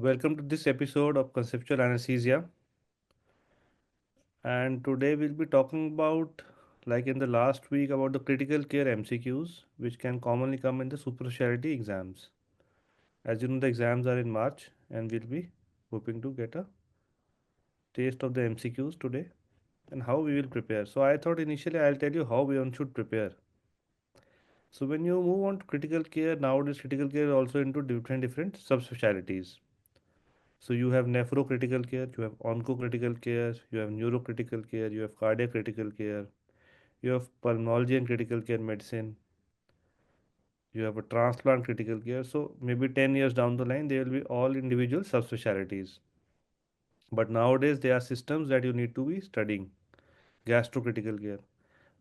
Welcome to this episode of Conceptual Anesthesia. And today we'll be talking about, like in the last week, about the critical care MCQs, which can commonly come in the super specialty exams. As you know, the exams are in March, and we'll be hoping to get a taste of the MCQs today and how we will prepare. So, I thought initially I'll tell you how one should prepare. So, when you move on to critical care, nowadays critical care is also into different subspecialties. So you have nephro critical care, you have onco critical care, you have neuro critical care, you have cardiac critical care, you have pulmonology and critical care medicine, you have a transplant critical care. So maybe 10 years down the line, they will be all individual subspecialties. But nowadays, there are systems that you need to be studying. Gastro critical care.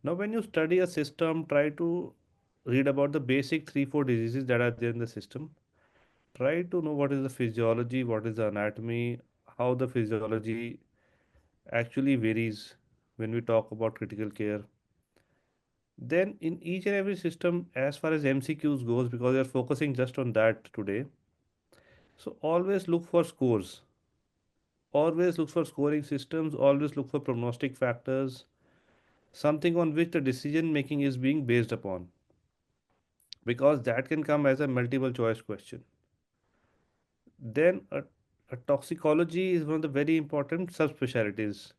Now, when you study a system, try to read about the basic 3 4 diseases that are there in the system. Try to know what is the physiology, what is the anatomy, how the physiology actually varies when we talk about critical care. Then in each and every system, as far as MCQs goes, because we are focusing just on that today, so always look for scores. Always look for scoring systems. Always look for prognostic factors, something on which the decision making is being based upon, because that can come as a multiple choice question. Then a toxicology is one of the very important subspecialties.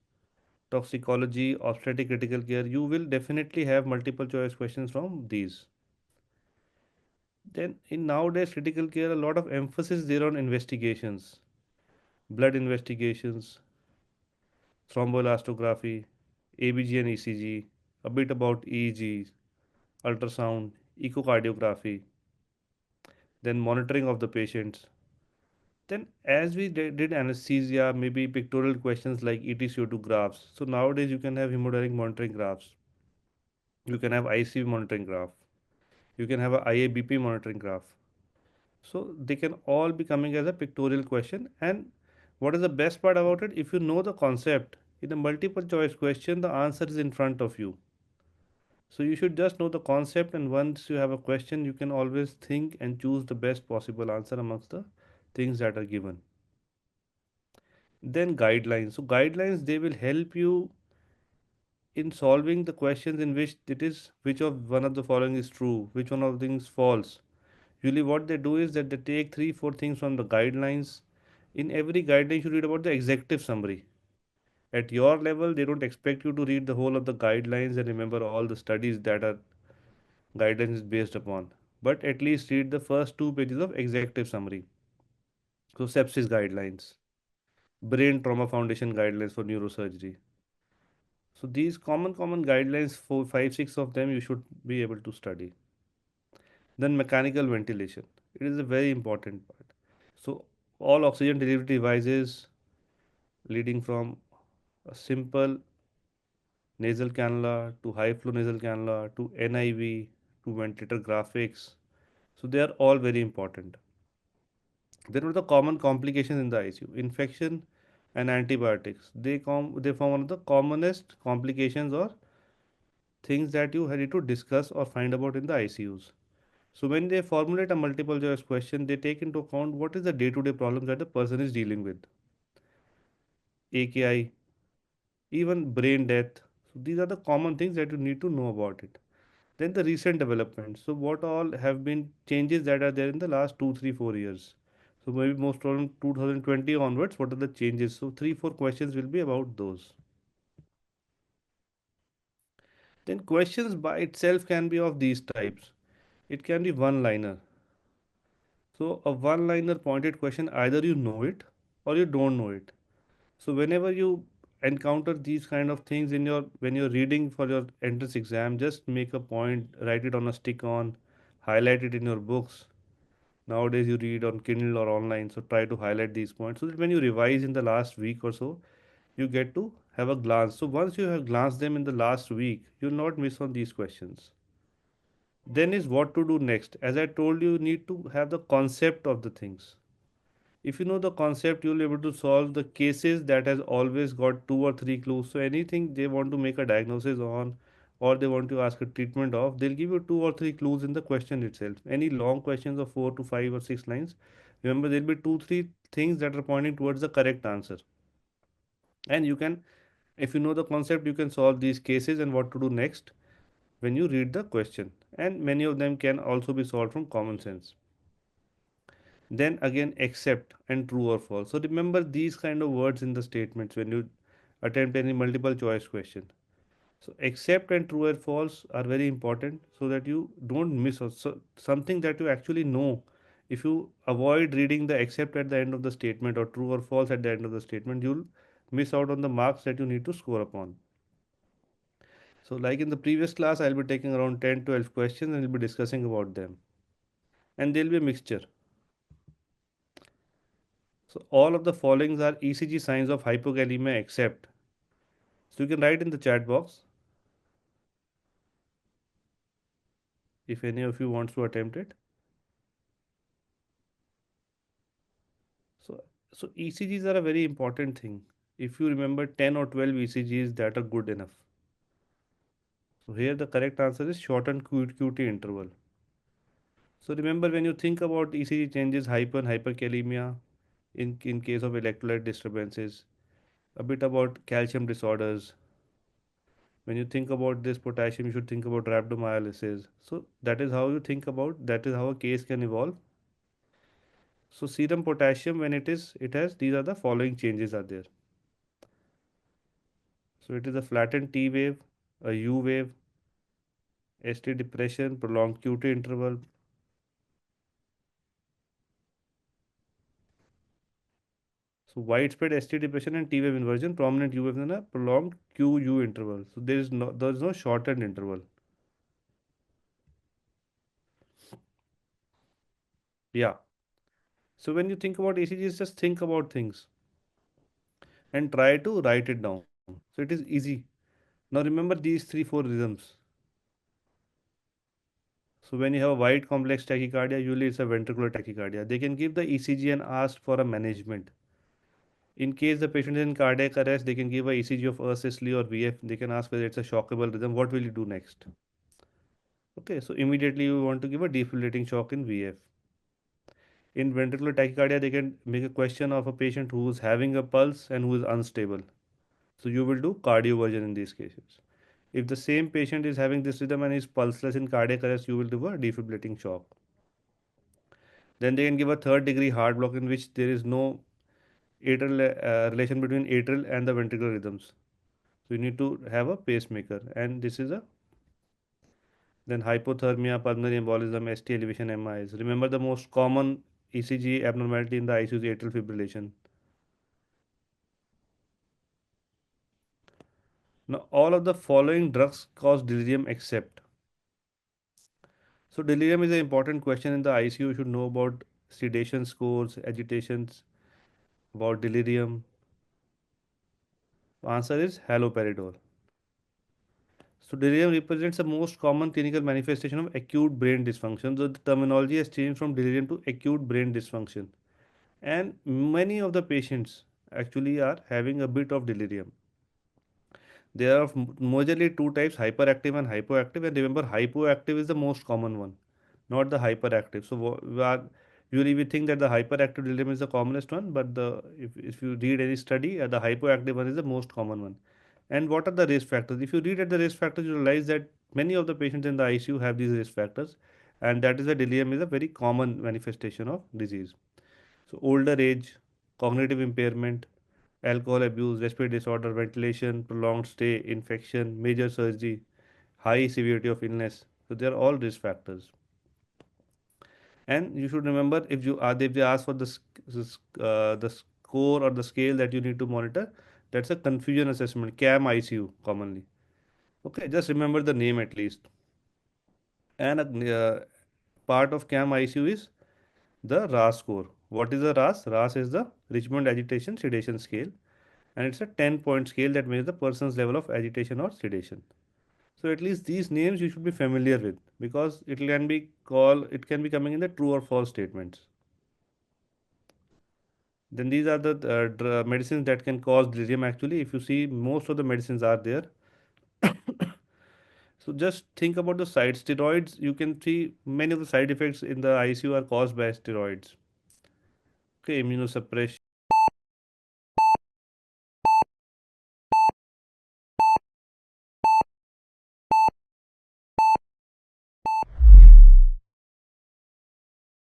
Toxicology, obstetric critical care, you will definitely have multiple choice questions from these. Then in nowadays critical care, a lot of emphasis there on investigations, blood investigations, thromboelastography, ABG and ECG, a bit about EEG, ultrasound, echocardiography, then monitoring of the patients. Then as we did anesthesia, maybe pictorial questions like ETCO2 graphs. So nowadays you can have hemodynamic monitoring graphs. You can have ICV monitoring graph. You can have a IABP monitoring graph. So they can all be coming as a pictorial question. And what is the best part about it? If you know the concept, in a multiple choice question, the answer is in front of you. So you should just know the concept, and once you have a question, you can always think and choose the best possible answer amongst the things that are given. Then guidelines. So guidelines, they will help you in solving the questions in which it is which of one of the following is true, which one of the things false. Usually, what they do is that they take 3 4 things from the guidelines. In every guideline, you read about the executive summary. At your level, they don't expect you to read the whole of the guidelines and remember all the studies that are guidelines is based upon. But at least read the first 2 pages of executive summary. So, sepsis guidelines, brain trauma foundation guidelines for neurosurgery. So, these common guidelines, 4 5 6 of them, you should be able to study. Then mechanical ventilation. It is a very important part. So all oxygen delivery devices leading from a simple nasal cannula to high flow nasal cannula to NIV to ventilator graphics. So they are all very important. There are the common complications in the ICU. Infection and antibiotics. They form one of the commonest complications or things that you need to discuss or find about in the ICUs. So when they formulate a multiple choice question, they take into account what is the day-to-day problems that the person is dealing with. AKI, even brain death. So these are the common things that you need to know about it. Then the recent developments. So what all have been changes that are there in the last 2 3 4 years. So maybe most from 2020 onwards, what are the changes? So 3 4 questions will be about those. Then questions by itself can be of these types. It can be one liner. So a one liner pointed question, either you know it or you don't know it. So whenever you encounter these kind of things in your when you're reading for your entrance exam, just make a point, write it on a stick on, highlight it in your books. Nowadays you read on Kindle or online, so try to highlight these points so that when you revise in the last week or so, you get to have a glance. So once you have glanced them in the last week, you'll not miss on these questions. Then is what to do next. As I told you, you need to have the concept of the things. If you know the concept, you'll be able to solve the cases that has always got 2 or 3 clues. So anything they want to make a diagnosis on or they want to ask a treatment of, they'll give you 2 or 3 clues in the question itself. Any long questions of 4 to 5 or 6 lines Remember, there will be two, three things that are pointing towards the correct answer. And you can, if you know the concept, you can solve these cases and what to do next when you read the question. And many of them can also be solved from common sense. Then again, accept and true or false. So remember these kind of words in the statements when you attempt any multiple choice question. So accept and true or false are very important so that you don't miss something that you actually know. If you avoid reading the accept at the end of the statement or true or false at the end of the statement, you'll miss out on the marks that you need to score upon. So like in the previous class, I'll be taking around 10 12 questions and we'll be discussing about them. And there'll be a mixture. So all of the followings are ECG signs of hypokalemia except. So you can write in the chat box if any of you wants to attempt it. So, so ECGs are a very important thing. If you remember 10 or 12 ECGs, that are good enough. So here the correct answer is shortened QT interval. So remember when you think about ECG changes, hyper and hyperkalemia in case of electrolyte disturbances, a bit about calcium disorders. When you think about this potassium, you should think about rhabdomyolysis. So that is how you think about, that is how a case can evolve. So serum potassium, when it has, these are the following changes are there. So it is a flattened T wave, a U wave, ST depression, prolonged QT interval. So widespread ST depression and T wave inversion, prominent U wave and a prolonged QU interval. So there is no shortened interval. Yeah. So when you think about ECGs, just think about things and try to write it down. So it is easy. Now remember these three, four rhythms. So when you have a wide complex tachycardia, usually it's a ventricular tachycardia. They can give the ECG and ask for a management. In case the patient is in cardiac arrest, they can give a ECG of assystole or VF. They can ask whether it's a shockable rhythm. What will you do next? Okay, so immediately you want to give a defibrillating shock in VF. In ventricular tachycardia, they can make a question of a patient who is having a pulse and who is unstable. So you will do cardioversion in these cases. If the same patient is having this rhythm and is pulseless in cardiac arrest, you will do a defibrillating shock. Then they can give a third degree heart block in which there is no atrial relation between atrial and the ventricular rhythms. So you need to have a pacemaker, and this is a then hypothermia, pulmonary embolism, ST elevation, MIs. Remember the most common ECG abnormality in the ICU is atrial fibrillation. Now all of the following drugs cause delirium except. So delirium is an important question in the ICU. You should know about sedation scores, agitations, about delirium. Answer is haloperidol. So delirium represents the most common clinical manifestation of acute brain dysfunction. So the terminology has changed from delirium to acute brain dysfunction. And many of the patients actually are having a bit of delirium. There are majorly two types, hyperactive and hypoactive. And remember, hypoactive is the most common one, not the hyperactive. So usually we think that the hyperactive delirium is the commonest one, but if you read any study, the hypoactive one is the most common one. And what are the risk factors? If you read at the risk factors, you realize that many of the patients in the ICU have these risk factors, and that is why delirium is a very common manifestation of disease. So older age, cognitive impairment, alcohol abuse, respiratory disorder, ventilation, prolonged stay, infection, major surgery, high severity of illness. So they are all risk factors. And you should remember if they ask for the score or the scale that you need to monitor, that's a confusion assessment, CAM ICU commonly. Okay, just remember the name at least. And a part of CAM ICU is the RAS score. What is the RAS? RAS is the Richmond Agitation Sedation Scale, and it's a 10-point scale that measures the person's level of agitation or sedation. So at least these names you should be familiar with because it can be coming in the true or false statements. Then these are the medicines that can cause delirium actually. If you see, most of the medicines are there. So just think about the side steroids. You can see many of the side effects in the ICU are caused by steroids. Okay, immunosuppression